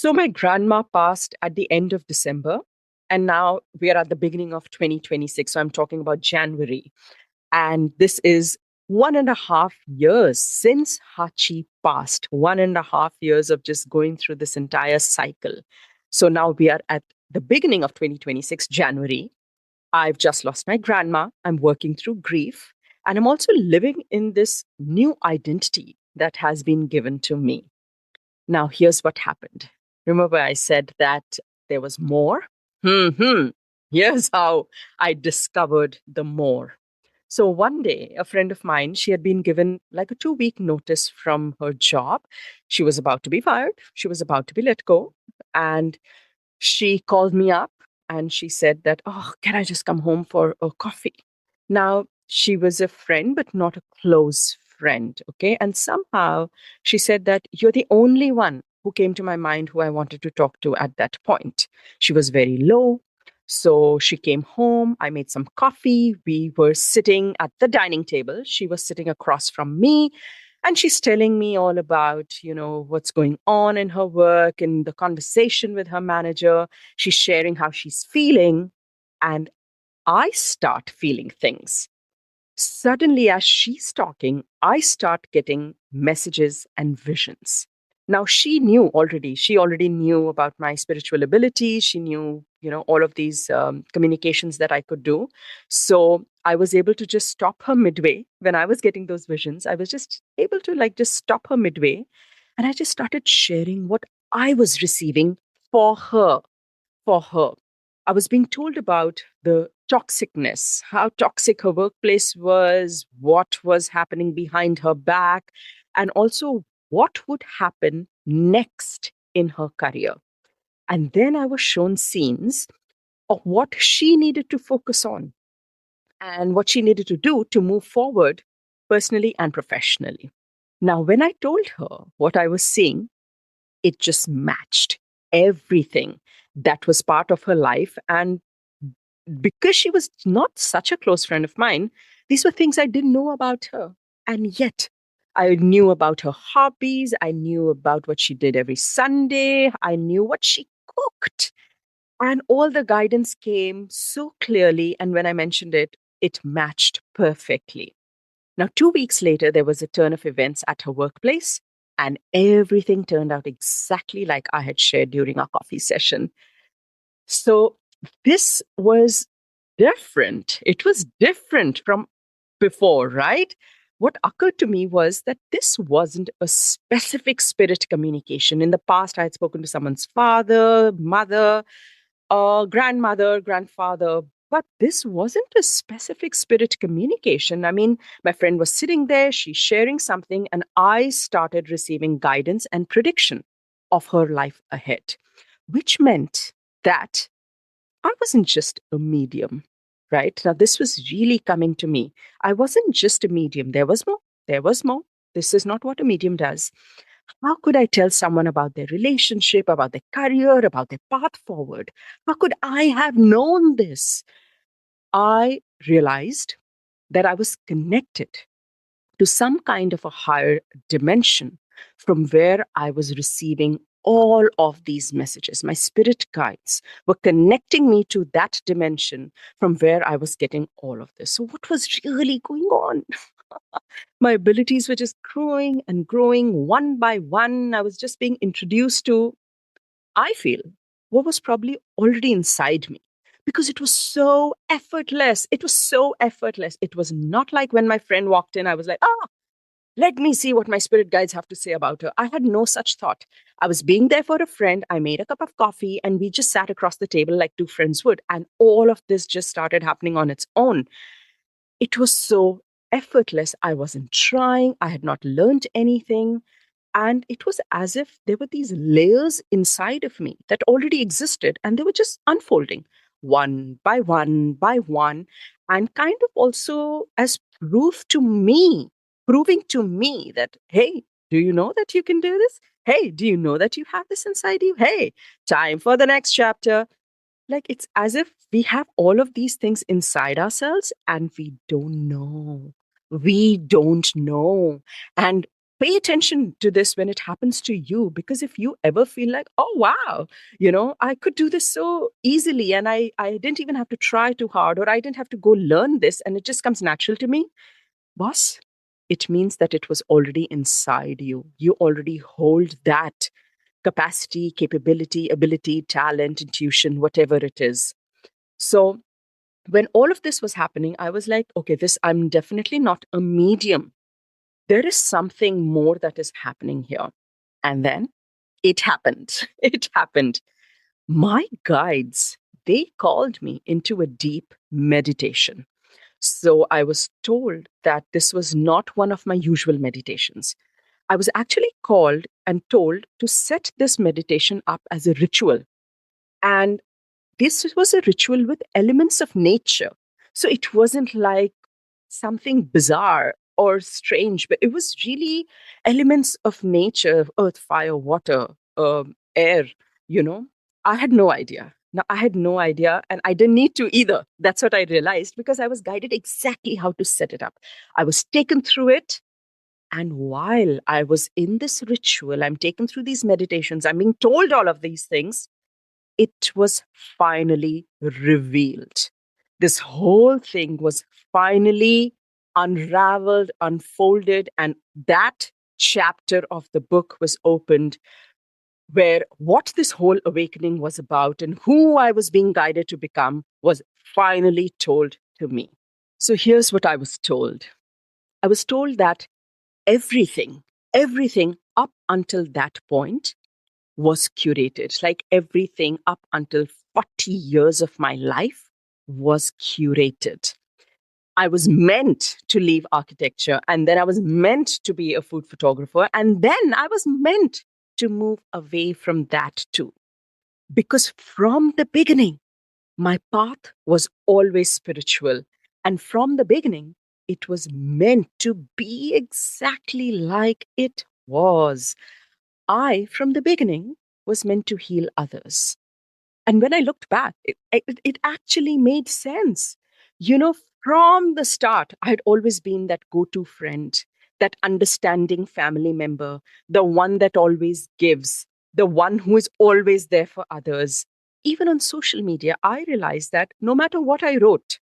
So my grandma passed at the end of December, and now we are at the beginning of 2026. So I'm talking about January. And this is 1.5 years since Hachi passed, 1.5 years of just going through this entire cycle. So now we are at the beginning of 2026, January. I've just lost my grandma. I'm working through grief. And I'm also living in this new identity that has been given to me. Now, here's what happened. Remember, I said that there was more? Hmm. Here's how I discovered the more. So one day, a friend of mine, she had been given like a 2 week notice from her job. She was about to be fired. She was about to be let go. And she called me up and she said that, oh, can I just come home for a coffee? Now, she was a friend, but not a close friend. Okay. And somehow she said that you're the only one who came to my mind who I wanted to talk to at that point. She was very low. So she came home. I made some coffee. We were sitting at the dining table. She was sitting across from me. And she's telling me all about, what's going on in her work and the conversation with her manager. She's sharing how she's feeling. And I start feeling things. Suddenly, as she's talking, I start getting messages and visions. Now, she already knew about my spiritual ability. She knew, all of these communications that I could do. So I was able to just stop her midway when I was getting those visions. I was just able to just stop her midway. And I just started sharing what I was receiving for her for her. I was being told about the toxicness, how toxic her workplace was, what was happening behind her back, and also what would happen next in her career. And then I was shown scenes of what she needed to focus on and what she needed to do to move forward personally and professionally. Now, when I told her what I was seeing, it just matched everything that was part of her life. And because she was not such a close friend of mine, these were things I didn't know about her. And yet, I knew about her hobbies. I knew about what she did every Sunday. I knew what she cooked. And all the guidance came so clearly. And when I mentioned it, it matched perfectly. Now, 2 weeks later, there was a turn of events at her workplace, and everything turned out exactly like I had shared during our coffee session. So, this was different. It was different from before, right? What occurred to me was that this wasn't a specific spirit communication. In the past, I had spoken to someone's father, mother, grandmother, grandfather, but this wasn't a specific spirit communication. I mean, my friend was sitting there, she's sharing something, and I started receiving guidance and prediction of her life ahead, which meant that I wasn't just a medium, right? Now, this was really coming to me. I wasn't just a medium. There was more. There was more. This is not what a medium does. How could I tell someone about their relationship, about their career, about their path forward? How could I have known this? I realized that I was connected to some kind of a higher dimension from where I was receiving all of these messages. My spirit guides were connecting me to that dimension from where I was getting all of this. So, what was really going on? My abilities were just growing and growing one by one. I was just being introduced to, I feel, what was probably already inside me because it was so effortless. It was so effortless. It was not like when my friend walked in, I was like, let me see what my spirit guides have to say about her. I had no such thought. I was being there for a friend. I made a cup of coffee and we just sat across the table like two friends would. And all of this just started happening on its own. It was so effortless. I wasn't trying. I had not learned anything. And it was as if there were these layers inside of me that already existed and they were just unfolding one by one, and kind of also as proving to me that, hey, do you know that you can do this? Hey, do you know that you have this inside you? Hey, time for the next chapter. Like it's as if we have all of these things inside ourselves and we don't know. We don't know. And pay attention to this when it happens to you, because if you ever feel like, oh wow, I could do this so easily, and I didn't even have to try too hard, or I didn't have to go learn this, and it just comes natural to me, boss, it means that it was already inside you. You already hold that capacity, capability, ability, talent, intuition, whatever it is. So when all of this was happening, I was like, okay, this, I'm definitely not a medium. There is something more that is happening here. And then it happened. It happened. My guides, they called me into a deep meditation. So I was told that this was not one of my usual meditations. I was actually called and told to set this meditation up as a ritual. And this was a ritual with elements of nature. So it wasn't like something bizarre or strange, but it was really elements of nature, earth, fire, water, air, you know. I had no idea. Now, I had no idea, and I didn't need to either. That's what I realized, because I was guided exactly how to set it up. I was taken through it. And while I was in this ritual, I'm taken through these meditations, I'm being told all of these things, it was finally revealed. This whole thing was finally unraveled, unfolded, and that chapter of the book was opened, where what this whole awakening was about and who I was being guided to become was finally told to me. So here's what I was told. I was told that everything, everything up until that point was curated. Like everything up until 40 years of my life was curated. I was meant to leave architecture, and then I was meant to be a food photographer, and then I was meant to move away from that too. Because from the beginning, my path was always spiritual. And from the beginning, it was meant to be exactly like it was. I, from the beginning, was meant to heal others. And when I looked back, it actually made sense. From the start, I had always been that go to friend, that understanding family member, the one that always gives, the one who is always there for others. Even on social media, I realized that no matter what I wrote,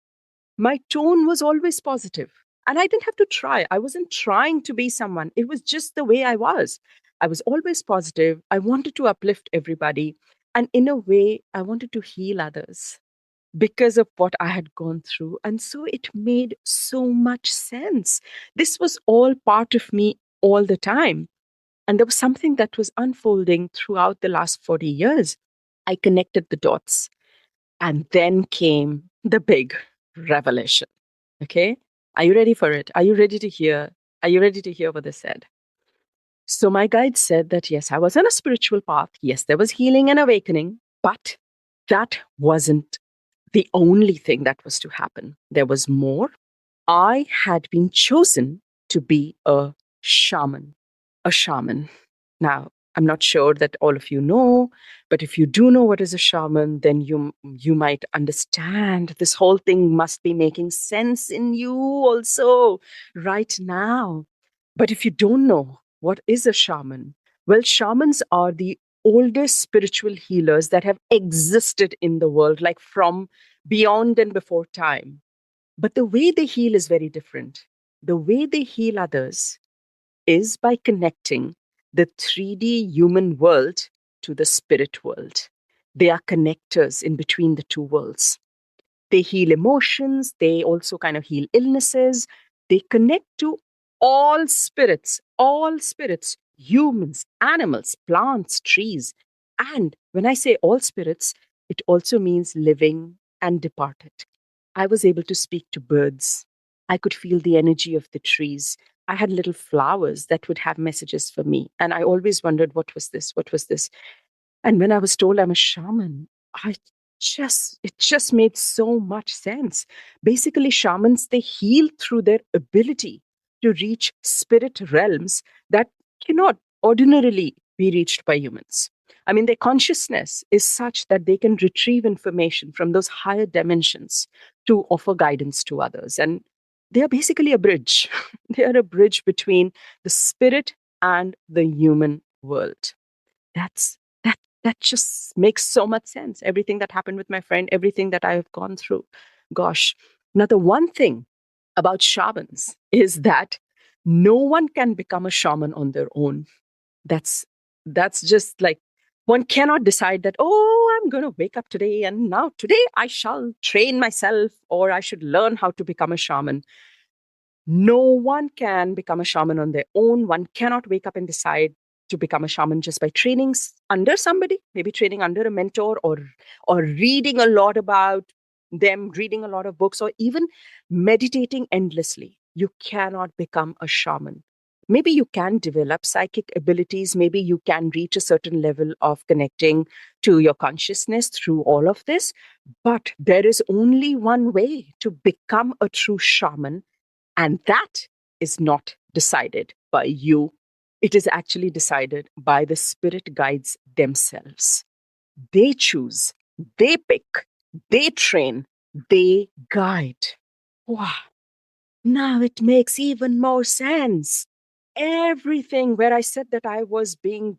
my tone was always positive. And I didn't have to try. I wasn't trying to be someone. It was just the way I was. I was always positive. I wanted to uplift everybody. And in a way, I wanted to heal others because of what I had gone through. And so it made so much sense. This was all part of me all the time. And there was something that was unfolding throughout the last 40 years. I connected the dots. And then came the big revelation. Okay. Are you ready for it? Are you ready to hear? Are you ready to hear what they said? So, my guide said that yes, I was on a spiritual path. Yes, there was healing and awakening, but that wasn't the only thing that was to happen. There was more. I had been chosen to be a shaman. A shaman. Now, I'm not sure that all of you know, but if you do know what is a shaman, then you might understand this whole thing must be making sense in you also right now. But if you don't know what is a shaman, well, shamans are the oldest spiritual healers that have existed in the world, like from beyond and before time. But the way they heal is very different. The way they heal others is by connecting the 3D human world to the spirit world. They are connectors in between the two worlds. They heal emotions, they also kind of heal illnesses. They connect to all spirits, humans, animals, plants, trees. And when I say all spirits, it also means living and departed. I was able to speak to birds. I could feel the energy of the trees. I had little flowers that would have messages for me. And I always wondered, what was this? What was this? And when I was told I'm a shaman, it just made so much sense. Basically, shamans, they heal through their ability to reach spirit realms that cannot ordinarily be reached by humans. I mean, their consciousness is such that they can retrieve information from those higher dimensions to offer guidance to others. And they are basically a bridge. They are a bridge between the spirit and the human world. That's that just makes so much sense. Everything that happened with my friend, everything that I have gone through. Gosh. Now the one thing about shamans is that no one can become a shaman on their own. That's that's just like one cannot decide that, oh, I'm going to wake up today and now today I shall train myself or I should learn how to become a shaman. No one can become a shaman on their own. One cannot wake up and decide to become a shaman just by training under somebody, maybe training under a mentor or reading a lot about them, reading a lot of books, or even meditating endlessly. You cannot become a shaman. Maybe you can develop psychic abilities. Maybe you can reach a certain level of connecting to your consciousness through all of this. But there is only one way to become a true shaman, and that is not decided by you. It is actually decided by the spirit guides themselves. They choose, they pick, they train, they guide. Wow. Now it makes even more sense. Everything where I said that I was being,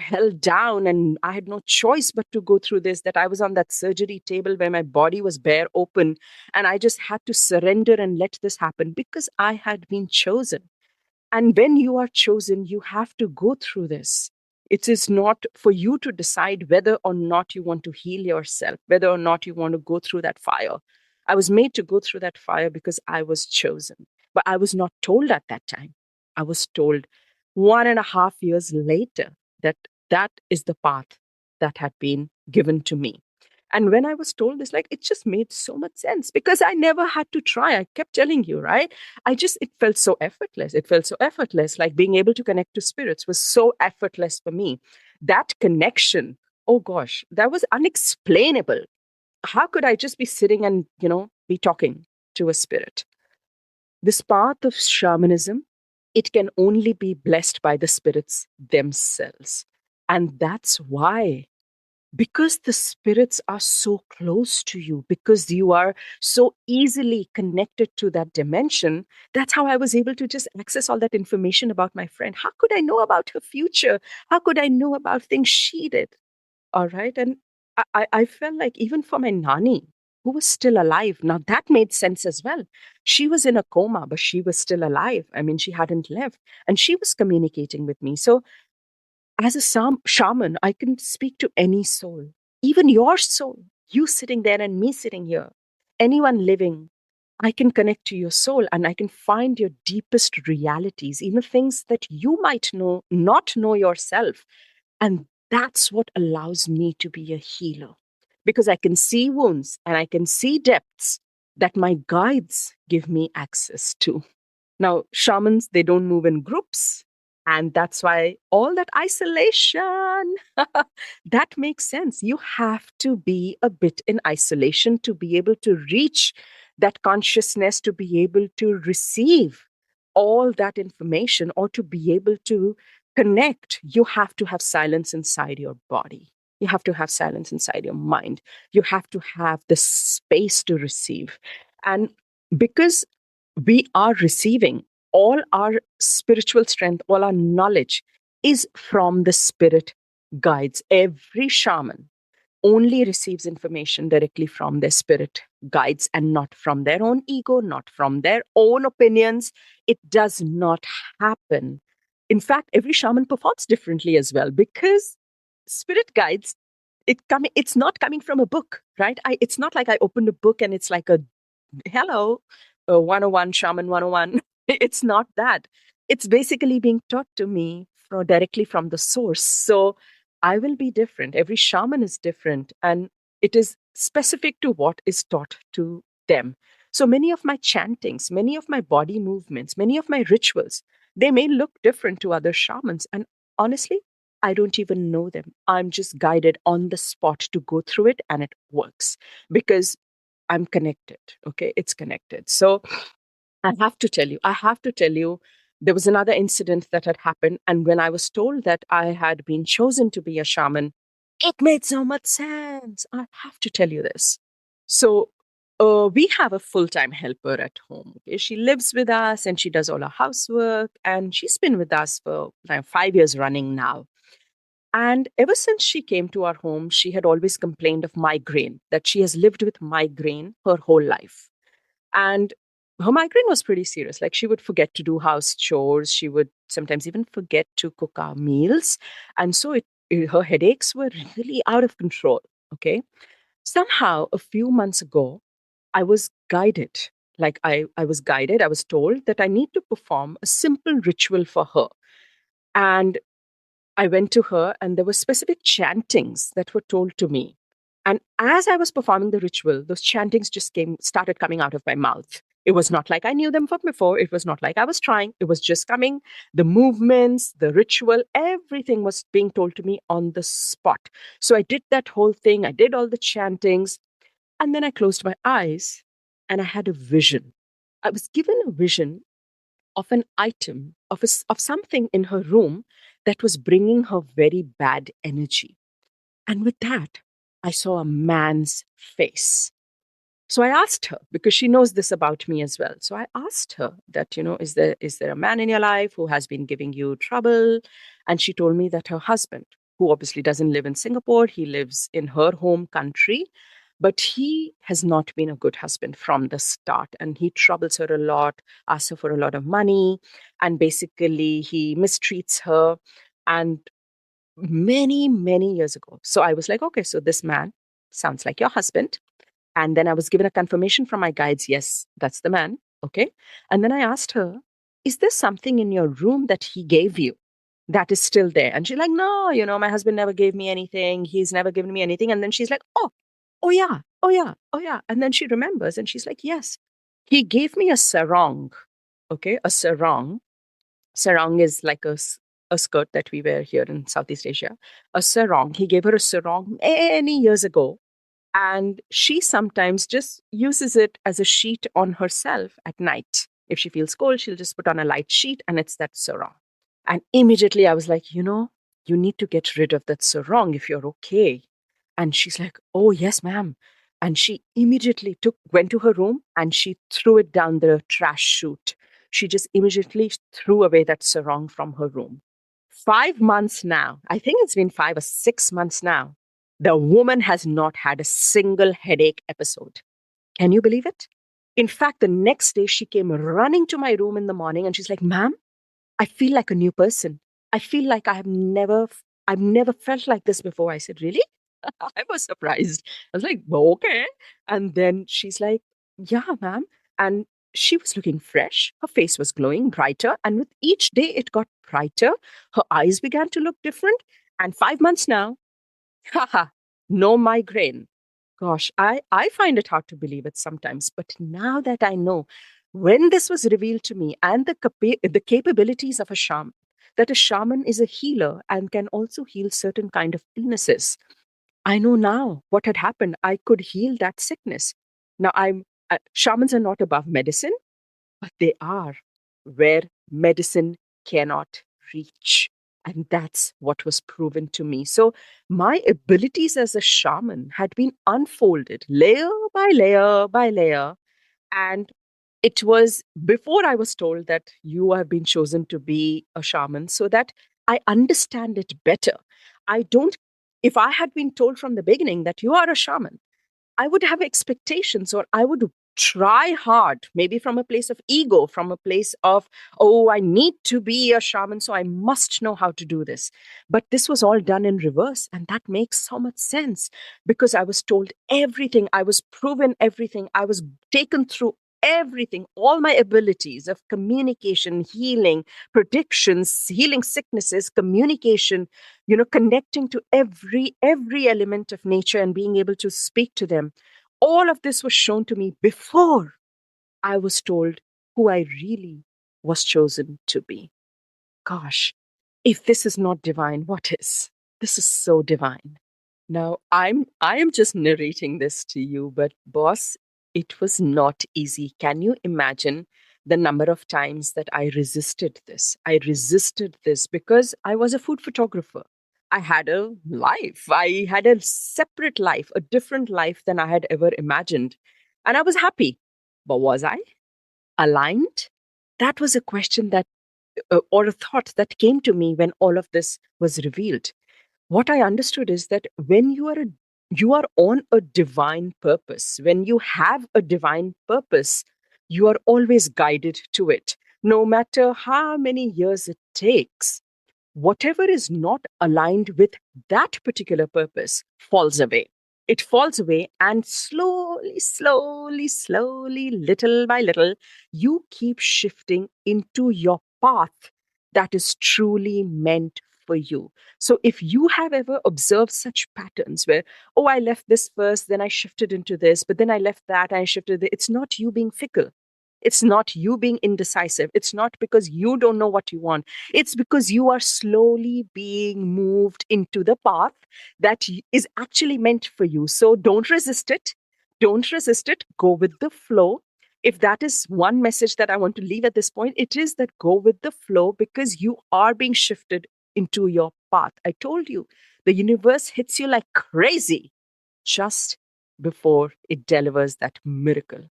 held down and I had no choice but to go through this, that I was on that surgery table where my body was bare open and I just had to surrender and let this happen because I had been chosen. And when you are chosen, you have to go through this. It is not for you to decide whether or not you want to heal yourself, whether or not you want to go through that fire. I was made to go through that fire because I was chosen. But I was not told at that time. I was told 1.5 years later that that is the path that had been given to me. And when I was told this, like, it just made so much sense because I never had to try. I kept telling you, right? It felt so effortless. It felt so effortless. Like being able to connect to spirits was so effortless for me. That connection, oh gosh, that was unexplainable. How could I just be sitting and, be talking to a spirit? This path of shamanism, it can only be blessed by the spirits themselves. And that's why, because the spirits are so close to you, because you are so easily connected to that dimension, that's how I was able to just access all that information about my friend. How could I know about her future? How could I know about things she did? All right. And I felt like even for my Nani, who was still alive, now that made sense as well. She was in a coma, but she was still alive. I mean, she hadn't left and she was communicating with me. So as a shaman, I can speak to any soul, even your soul, you sitting there and me sitting here, anyone living. I can connect to your soul and I can find your deepest realities, even things that you might not know yourself. And that's what allows me to be a healer because I can see wounds and I can see depths that my guides give me access to. Now, shamans, they don't move in groups. And that's why all that isolation, that makes sense. You have to be a bit in isolation to be able to reach that consciousness, to be able to receive all that information, or to be able to connect. You have to have silence inside your body. You have to have silence inside your mind. You have to have the space to receive. And because we are receiving all our spiritual strength, all our knowledge is from the spirit guides. Every shaman only receives information directly from their spirit guides and not from their own ego, not from their own opinions. It does not happen. In fact, every shaman performs differently as well because spirit guides, it's not coming from a book, right? It's not like I opened a book and it's like a hello, 101 shaman 101. It's not that. It's basically being taught to me directly from the source. So I will be different. Every shaman is different and it is specific to what is taught to them. So many of my chantings, many of my body movements, many of my rituals, they may look different to other shamans. And honestly, I don't even know them. I'm just guided on the spot to go through it and it works because I'm connected. Okay. It's connected. So I have to tell you, there was another incident that had happened. And when I was told that I had been chosen to be a shaman, it made so much sense. I have to tell you this. So we have a full-time helper at home. Okay, she lives with us and she does all our housework, and she's been with us for like 5 years running now. And ever since she came to our home, she had always complained of migraine, that she has lived with migraine her whole life. And her migraine was pretty serious. Like she would forget to do house chores. She would sometimes even forget to cook our meals. And so her headaches were really out of control. Okay. Somehow, a few months ago, I was guided. I was guided. I was told that I need to perform a simple ritual for her. And I went to her, and there were specific chantings that were told to me. And as I was performing the ritual, those chantings just started coming out of my mouth. It was not like I knew them from before. It was not like I was trying. It was just coming. The movements, the ritual, everything was being told to me on the spot. So I did that whole thing. I did all the chantings. And then I closed my eyes and I had a vision. I was given a vision of an item, of something in her room that was bringing her very bad energy. And with that, I saw a man's face. So I asked her, because she knows this about me as well. So I asked her that, is there a man in your life who has been giving you trouble? And she told me that her husband, who obviously doesn't live in Singapore, he lives in her home country, but he has not been a good husband from the start. And he troubles her a lot, asks her for a lot of money, and basically he mistreats her. And many, many years ago. So I was like, okay, so this man sounds like your husband. And then I was given a confirmation from my guides. Yes, that's the man. Okay. And then I asked her, is there something in your room that he gave you that is still there? And she's like, no, my husband never gave me anything. He's never given me anything. And then she's like, oh yeah, oh yeah, oh yeah. And then she remembers and she's like, yes, he gave me a sarong. Okay. A sarong. Sarong is like a skirt that we wear here in Southeast Asia. A sarong. He gave her a sarong many years ago. And she sometimes just uses it as a sheet on herself at night. If she feels cold, she'll just put on a light sheet and it's that sarong. And immediately I was like, you need to get rid of that sarong if you're okay. And she's like, oh, yes, ma'am. And she immediately went to her room and she threw it down the trash chute. She just immediately threw away that sarong from her room. 5 months now, I think it's been 5 or 6 months now, the woman has not had a single headache episode. Can you believe it? In fact, the next day she came running to my room in the morning and she's like, ma'am, I feel like a new person. I feel like I've never felt like this before. I said, really? I was surprised. I was like, well, okay. And then she's like, yeah, ma'am. And she was looking fresh. Her face was glowing brighter. And with each day, it got brighter. Her eyes began to look different. And 5 months now, haha, no migraine. Gosh, I find it hard to believe it sometimes. But now that I know, when this was revealed to me and the capabilities of a shaman, that a shaman is a healer and can also heal certain kind of illnesses. I know now what had happened. I could heal that sickness. Now shamans are not above medicine, but they are where medicine cannot reach. And that's what was proven to me. So my abilities as a shaman had been unfolded layer by layer by layer. And it was before I was told that you have been chosen to be a shaman so that I understand it better. I don't, if I had been told from the beginning that you are a shaman, I would have expectations or I would try hard, maybe from a place of ego, from a place of, oh, I need to be a shaman, so I must know how to do this. But this was all done in reverse. And that makes so much sense because I was told everything, I was proven everything, I was taken through everything, all my abilities of communication, healing, predictions, healing sicknesses, communication, connecting to every element of nature and being able to speak to them. All of this was shown to me before I was told who I really was chosen to be. Gosh, if this is not divine, what is? This is so divine. Now, I am just narrating this to you, but boss, it was not easy. Can you imagine the number of times that I resisted this? I resisted this because I was a food photographer. I had a life. I had a separate life, a different life than I had ever imagined. And I was happy. But was I aligned? That was a question that, or a thought that came to me when all of this was revealed. What I understood is that when you are on a divine purpose, when you have a divine purpose, you are always guided to it, no matter how many years it takes. Whatever is not aligned with that particular purpose falls away. It falls away, and slowly, slowly, slowly, little by little, you keep shifting into your path that is truly meant for you. So, if you have ever observed such patterns where, oh, I left this first, then I shifted into this, but then I left that, and I shifted, it's not you being fickle. It's not you being indecisive. It's not because you don't know what you want. It's because you are slowly being moved into the path that is actually meant for you. So don't resist it. Don't resist it. Go with the flow. If that is one message that I want to leave at this point, it is that go with the flow because you are being shifted into your path. I told you, the universe hits you like crazy just before it delivers that miracle.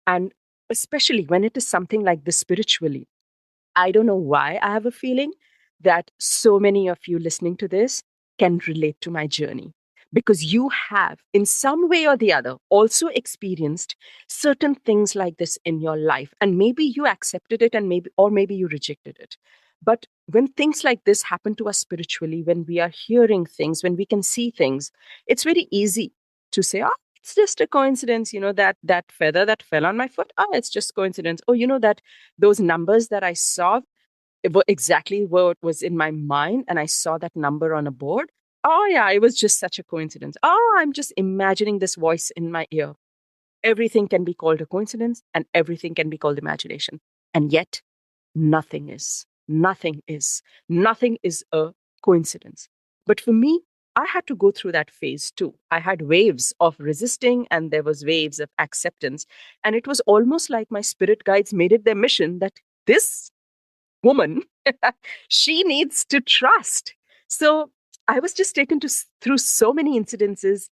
And especially when it is something like this spiritually, I don't know why I have a feeling that so many of you listening to this can relate to my journey because you have, in some way or the other, also experienced certain things like this in your life. And maybe you accepted it and maybe you rejected it. But when things like this happen to us spiritually, when we are hearing things, when we can see things, it's very easy to say, oh, it's just a coincidence, that feather that fell on my foot. Oh, it's just coincidence. Oh, that those numbers that I saw were exactly what was in my mind, and I saw that number on a board. Oh, yeah, it was just such a coincidence. Oh, I'm just imagining this voice in my ear. Everything can be called a coincidence, and everything can be called imagination. And yet, nothing is. Nothing is. Nothing is a coincidence. But for me, I had to go through that phase too. I had waves of resisting and there was waves of acceptance. And it was almost like my spirit guides made it their mission that this woman, she needs to trust. So I was just taken through so many incidences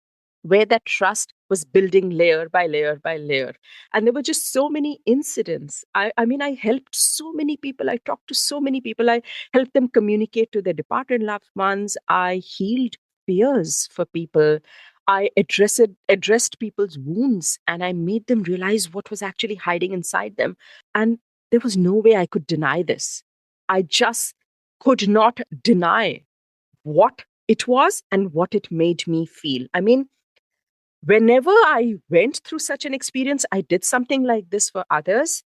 where that trust was building layer by layer by layer. And there were just so many incidents. I mean, I helped so many people. I talked to so many people. I helped them communicate to their departed loved ones. I healed fears for people. I addressed people's wounds and I made them realize what was actually hiding inside them. And there was no way I could deny this. I just could not deny what it was and what it made me feel. I mean, whenever I went through such an experience, I did something like this for others,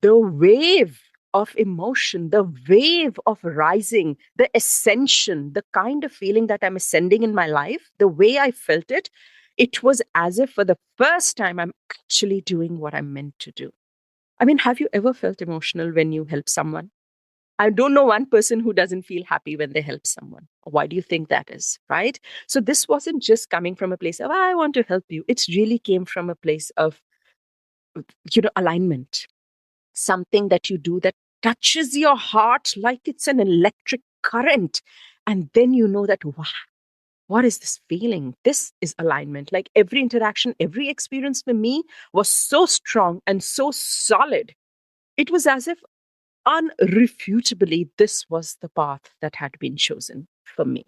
the wave of emotion, the wave of rising, the ascension, the kind of feeling that I'm ascending in my life, the way I felt it, it was as if for the first time I'm actually doing what I'm meant to do. I mean, have you ever felt emotional when you help someone? I don't know one person who doesn't feel happy when they help someone. Why do you think that is? Right? So this wasn't just coming from a place of, I want to help you. It really came from a place of, alignment, something that you do that touches your heart like it's an electric current. And then you know that, wow, what is this feeling? This is alignment. Like every interaction, every experience for me was so strong and so solid. It was as if unrefutably, this was the path that had been chosen for me.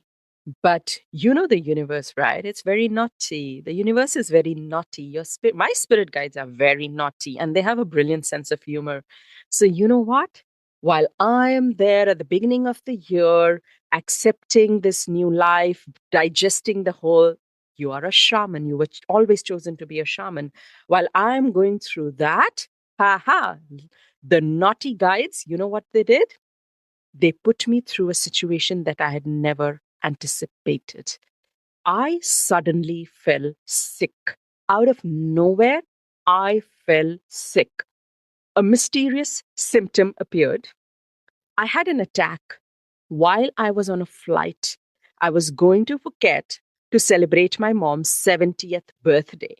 But you know the universe, right? It's very naughty. The universe is very naughty. My spirit guides are very naughty and they have a brilliant sense of humor. So, you know what? While I am there at the beginning of the year, accepting this new life, digesting the whole, you are a shaman. You were always chosen to be a shaman. While I'm going through that, haha, the naughty guides, you know what they did? They put me through a situation that I had never anticipated. I suddenly fell sick. Out of nowhere, I fell sick. A mysterious symptom appeared. I had an attack while I was on a flight. I was going to Phuket to celebrate my mom's 70th birthday.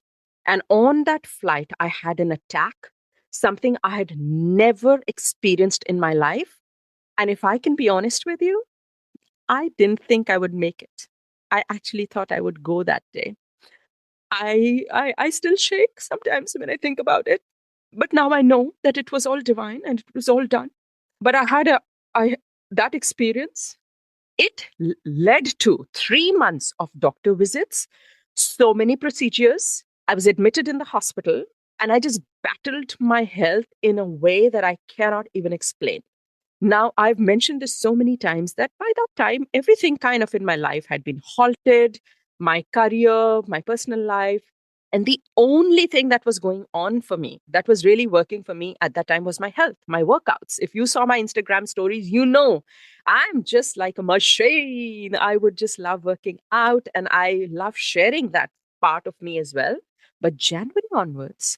And on that flight, I had an attack, something I had never experienced in my life. And if I can be honest with you, I didn't think I would make it. I actually thought I would go that day. I still shake sometimes when I think about it. But now I know that it was all divine and it was all done. But I that experience, it led to 3 months of doctor visits, so many procedures. I was admitted in the hospital and I just battled my health in a way that I cannot even explain. Now, I've mentioned this so many times that by that time, everything kind of in my life had been halted, my career, my personal life. And the only thing that was going on for me, that was really working for me at that time, was my health, my workouts. If you saw my Instagram stories, you know I'm just like a machine. I would just love working out and I love sharing that part of me as well. But January onwards,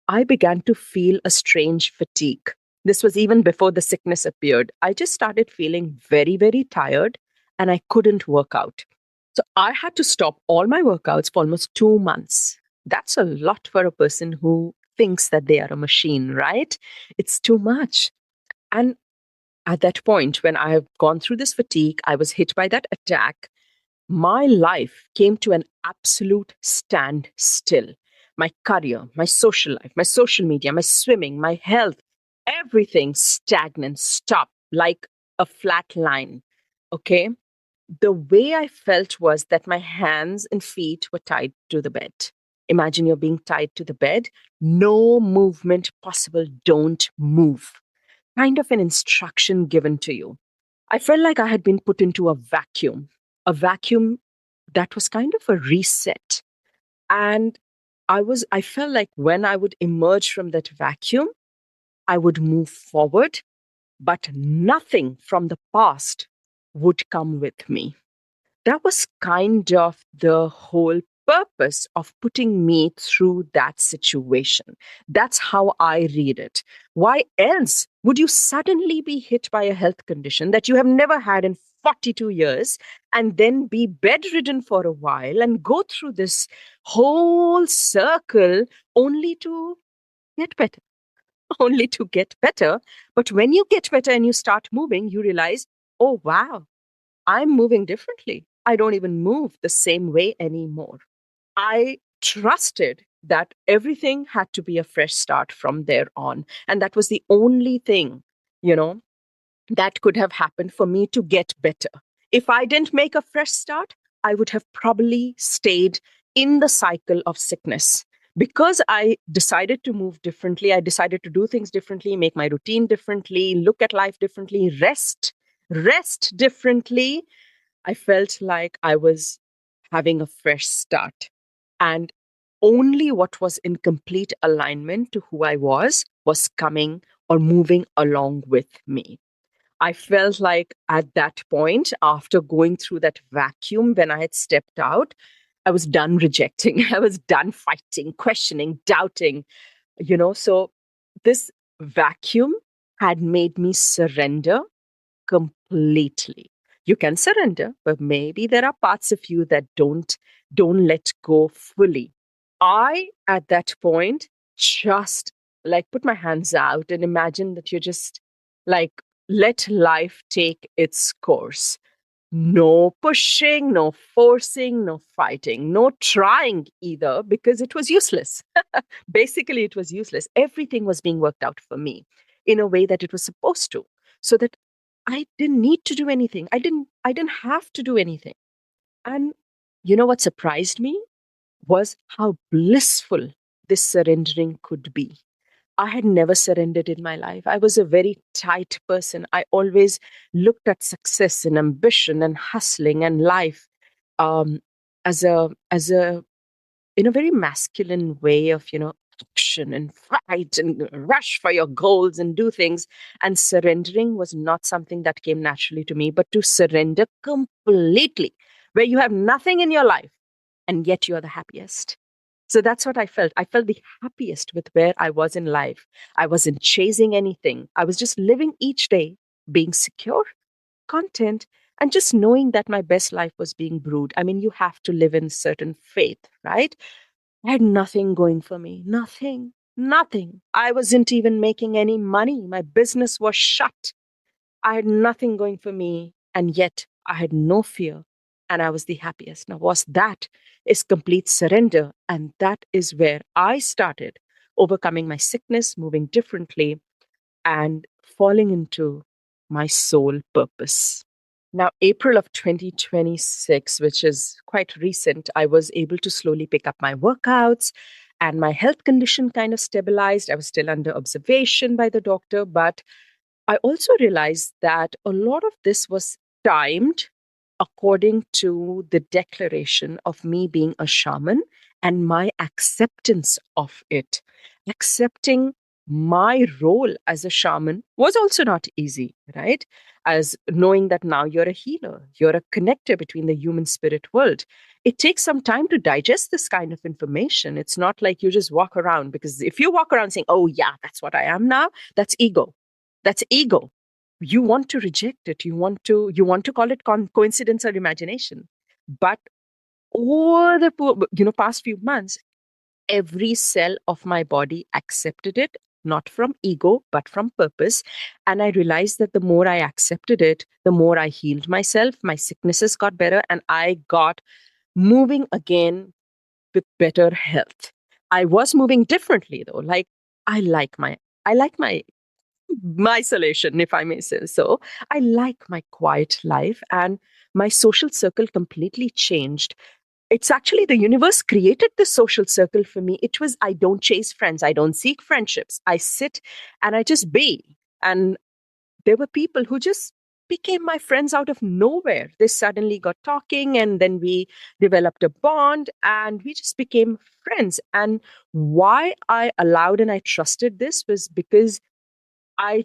I began to feel a strange fatigue. This was even before the sickness appeared. I just started feeling very, very tired and I couldn't work out. So I had to stop all my workouts for almost 2 months. That's a lot for a person who thinks that they are a machine, right? It's too much. And at that point, when I have gone through this fatigue, I was hit by that attack, my life came to an absolute standstill. My career, my social life, my social media, my swimming, my health, everything stagnant, stopped like a flat line. Okay. The way I felt was that my hands and feet were tied to the bed. Imagine you're being tied to the bed, no movement possible, don't move. Kind of an instruction given to you. I felt like I had been put into a vacuum that was kind of a reset. And I felt like when I would emerge from that vacuum, I would move forward, but nothing from the past would come with me. That was kind of the whole purpose of putting me through that situation. That's how I read it. Why else would you suddenly be hit by a health condition that you have never had in 42 years and then be bedridden for a while and go through this whole circle only to get better? Only to get better. But when you get better and you start moving, you realize, oh, wow, I'm moving differently. I don't even move the same way anymore. I trusted that everything had to be a fresh start from there on. And that was the only thing, you know, that could have happened for me to get better. If I didn't make a fresh start, I would have probably stayed in the cycle of sickness. Because I decided to move differently, I decided to do things differently, make my routine differently, look at life differently, rest differently. I felt like I was having a fresh start. And only what was in complete alignment to who I was coming or moving along with me. I felt like at that point, after going through that vacuum, when I had stepped out, I was done rejecting. I was done fighting, questioning, doubting, So this vacuum had made me surrender completely. You can surrender, but maybe there are parts of you that don't let go fully. I at that point just like put my hands out and imagine that you're just like let life take its course. No pushing, no forcing, no fighting, no trying either because it was useless. Basically, it was useless. Everything was being worked out for me in a way that it was supposed to, so that I didn't need to do anything. I didn't have to do anything. And you know what surprised me was how blissful this surrendering could be. I had never surrendered in my life. I was a very tight person. I always looked at success and ambition and hustling and life um, as a in a very masculine way of action and fight and rush for your goals and do things. And surrendering was not something that came naturally to me, but to surrender completely, where you have nothing in your life and yet you're the happiest. So that's what I felt. I felt the happiest with where I was in life. I wasn't chasing anything. I was just living each day, being secure, content, and just knowing that my best life was being brewed. I mean, you have to live in certain faith, right? I had nothing going for me. Nothing. Nothing. I wasn't even making any money. My business was shut. I had nothing going for me. And yet I had no fear. and I was the happiest. Now, was that is complete surrender. And that is where I started overcoming my sickness, moving differently, and falling into my soul purpose. Now, April of 2026, which is quite recent, I was able to slowly pick up my workouts and my health condition kind of stabilized. I was still under observation by the doctor, but I also realized that a lot of this was timed according to the declaration of me being a shaman and my acceptance of it. Accepting my role as a shaman was also not easy, right? As knowing that now you're a healer, you're a connector between the human spirit world. It takes some time to digest this kind of information. It's not like you just walk around, because if you walk around saying, oh, yeah, that's what I am now, that's ego. That's ego. You want to reject it. You want to call it coincidence or imagination. But over the past few months, every cell of my body accepted it, not from ego, but from purpose. And I realized that the more I accepted it, the more I healed myself. My sicknesses got better, and I got moving again with better health. I was moving differently though. Like I like my I like my isolation, if I may say so. I like my quiet life, and my social circle completely changed. It's actually the universe created this social circle for me. It was, I don't chase friends, I don't seek friendships. I sit and I just be. And there were people who just became my friends out of nowhere. They suddenly got talking, and then we developed a bond and we just became friends. And why I allowed and I trusted this was because I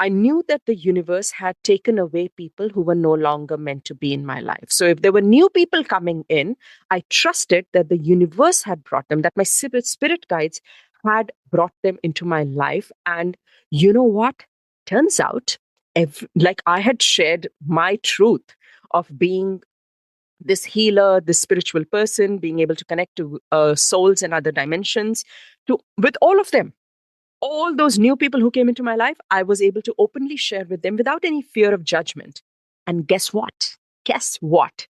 knew that the universe had taken away people who were no longer meant to be in my life. So if there were new people coming in, I trusted that the universe had brought them, that my spirit guides had brought them into my life. And you know what? Turns out, like I had shared my truth of being this healer, this spiritual person, being able to connect to souls and other dimensions, to with all of them, all those new people who came into my life, I was able to openly share with them without any fear of judgment. And guess what? Guess what?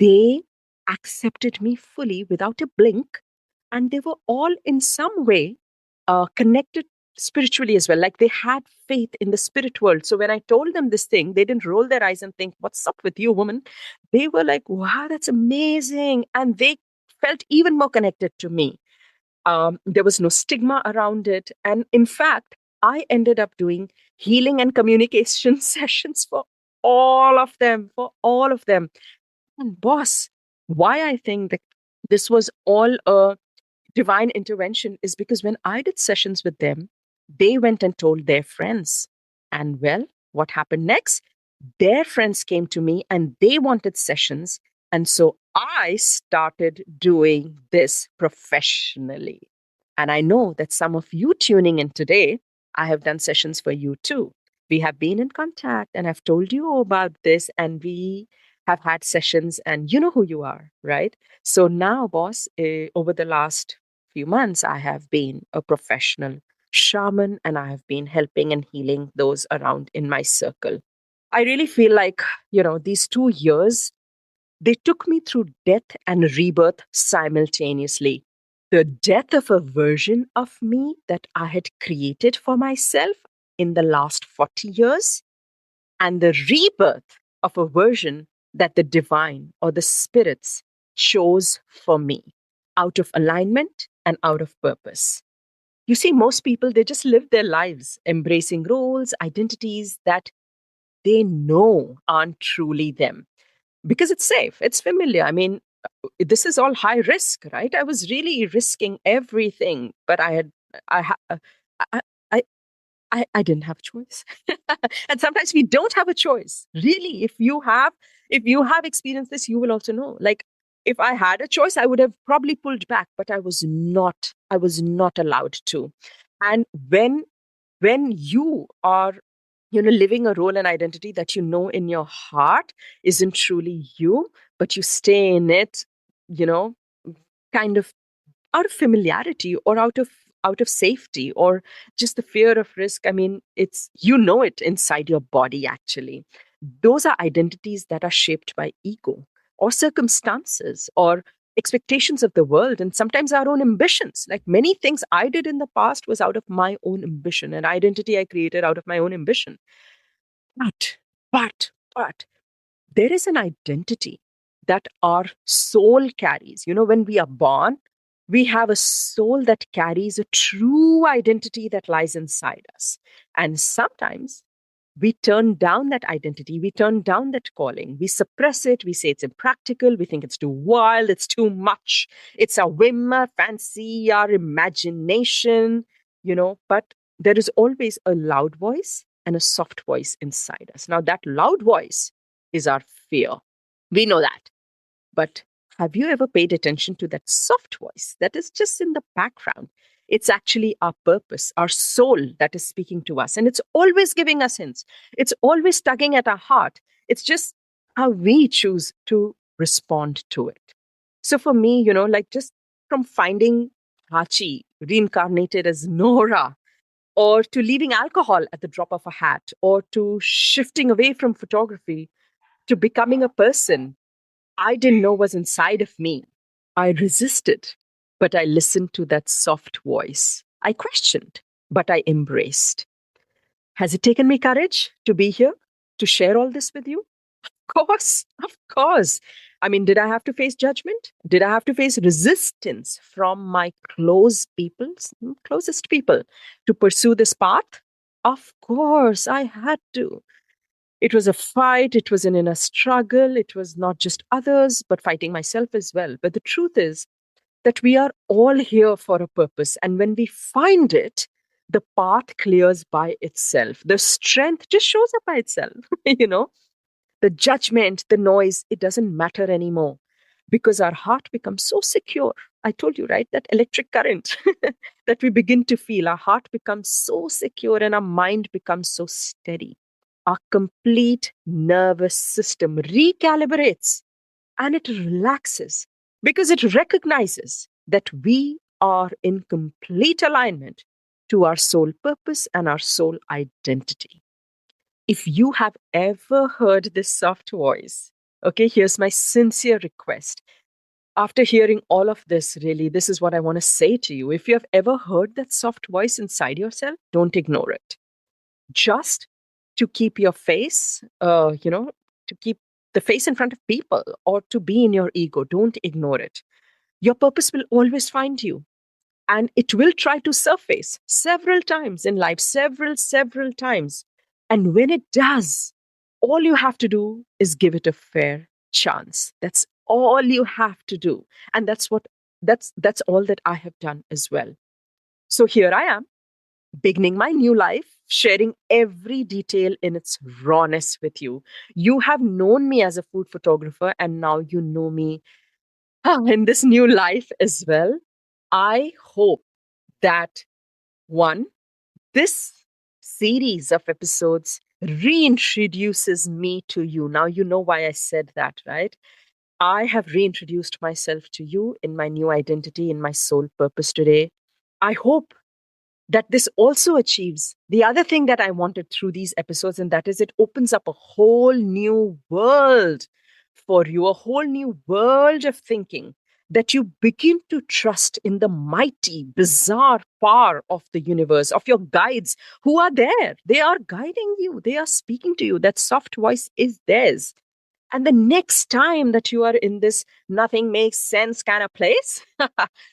They accepted me fully without a blink. And they were all in some way connected spiritually as well. Like they had faith in the spirit world. So when I told them this thing, they didn't roll their eyes and think, what's up with you, woman? They were like, wow, that's amazing. And they felt even more connected to me. There was no stigma around it. And in fact, I ended up doing healing and communication sessions for all of them, for all of them. And boss, why I think that this was all a divine intervention is because when I did sessions with them, they went and told their friends. And well, what happened next? Their friends came to me and they wanted sessions. And so I started doing this professionally. And I know that some of you tuning in today, I have done sessions for you too. We have been in contact and I've told you about this, and we have had sessions, and you know who you are, right? So now, boss, over the last few months, I have been a professional shaman and I have been helping and healing those around in my circle. I really feel like, these 2 years, they took me through death and rebirth simultaneously. The death of a version of me that I had created for myself in the last 40 years, and the rebirth of a version that the divine or the spirits chose for me out of alignment and out of purpose. You see, most people, they just live their lives embracing roles, identities that they know aren't truly them because it's safe, it's familiar. I mean, this is all high risk, right? I was really risking everything, but I, ha- I, I, I didn't have a choice. And sometimes we don't have a choice. Really, if you have experienced this, you will also know. Like, if I had a choice, I would have probably pulled back, but I was not allowed to. And when you are living a role and identity that you know in your heart isn't truly you, but you stay in it, you know kind of out of familiarity or out of safety or just the fear of risk. I mean, it's, it inside your body. Actually, those are identities that are shaped by ego. or circumstances or expectations of the world, and sometimes our own ambitions. Like many things I did in the past was out of my own ambition, an identity I created out of my own ambition. But, but there is an identity that our soul carries. You know, when we are born, we have a soul that carries a true identity that lies inside us. And sometimes we turn down that identity, we turn down that calling, we suppress it, we say it's impractical, we think it's too wild, it's too much, it's our whim, our fancy, our imagination, but there is always a loud voice and a soft voice inside us. Now, that loud voice is our fear. We know that. But have you ever paid attention to that soft voice that is just in the background? It's actually our purpose, our soul that is speaking to us. And it's always giving us hints. It's always tugging at our heart. It's just how we choose to respond to it. So for me, like just from finding Hachi reincarnated as Nora, or to leaving alcohol at the drop of a hat, or to shifting away from photography, to becoming a person I didn't know was inside of me. I resisted, but I listened to that soft voice. I questioned, but I embraced. Has it taken me courage to be here, to share all this with you? Of course, of course. I mean, did I have to face judgment? Did I have to face resistance from my closest people to pursue this path? Of course, I had to. It was a fight, it was an inner struggle, it was not just others, but fighting myself as well. But the truth is that we are all here for a purpose. And when we find it, the path clears by itself. The strength just shows up by itself, the judgment, the noise, it doesn't matter anymore because our heart becomes so secure. I told you, right? That electric current that we begin to feel, our heart becomes so secure and our mind becomes so steady. Our complete nervous system recalibrates and it relaxes because it recognizes that we are in complete alignment to our soul purpose and our soul identity. If you have ever heard this soft voice, okay, here's my sincere request. After hearing all of this, really, this is what I want to say to you. If you have ever heard that soft voice inside yourself, don't ignore it. Just to keep your face, to keep the face in front of people or to be in your ego, don't ignore it. Your purpose will always find you and it will try to surface several times in life, several times. And when it does, all you have to do is give it a fair chance. That's all you have to do. And that's all that I have done as well. So here I am, beginning my new life, sharing every detail in its rawness with you. You have known me as a food photographer, and now you know me in this new life as well. I hope that one, this series of episodes reintroduces me to you. Now, you know why I said that, right? I have reintroduced myself to you in my new identity, in my soul purpose today. I hope that this also achieves the other thing that I wanted through these episodes, and that is it opens up a whole new world for you, a whole new world of thinking, that you begin to trust in the mighty, bizarre power of the universe, of your guides who are there. They are guiding you, they are speaking to you. That soft voice is theirs. And the next time that you are in this nothing makes sense kind of place,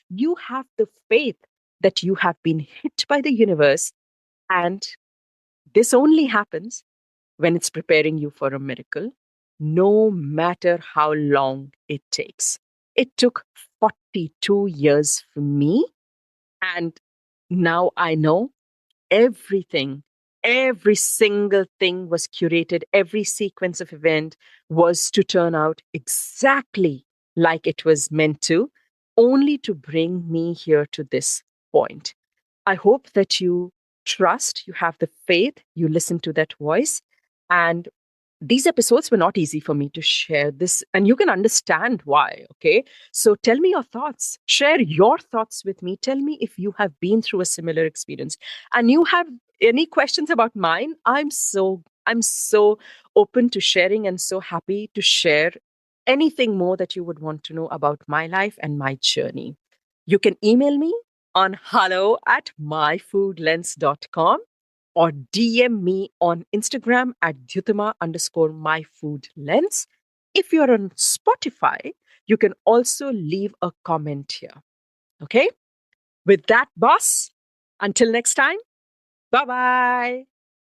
you have the faith that you have been hit by the universe. And this only happens when it's preparing you for a miracle, no matter how long it takes. It took 42 years for me. And now I know everything, every single thing was curated. Every sequence of event was to turn out exactly like it was meant to, only to bring me here to this point. I hope that you trust, you have the faith, you listen to that voice. And these episodes were not easy for me to share this, and you can understand why. Okay. So tell me your thoughts, share your thoughts with me. Tell me if you have been through a similar experience and you have any questions about mine. I'm so open to sharing and so happy to share anything more that you would want to know about my life and my journey, you can email me on hello@myfoodlens.com or DM me on Instagram at Dhyutama_myfoodlens. If you're on Spotify, you can also leave a comment here. Okay? With that, boss, until next time, bye bye.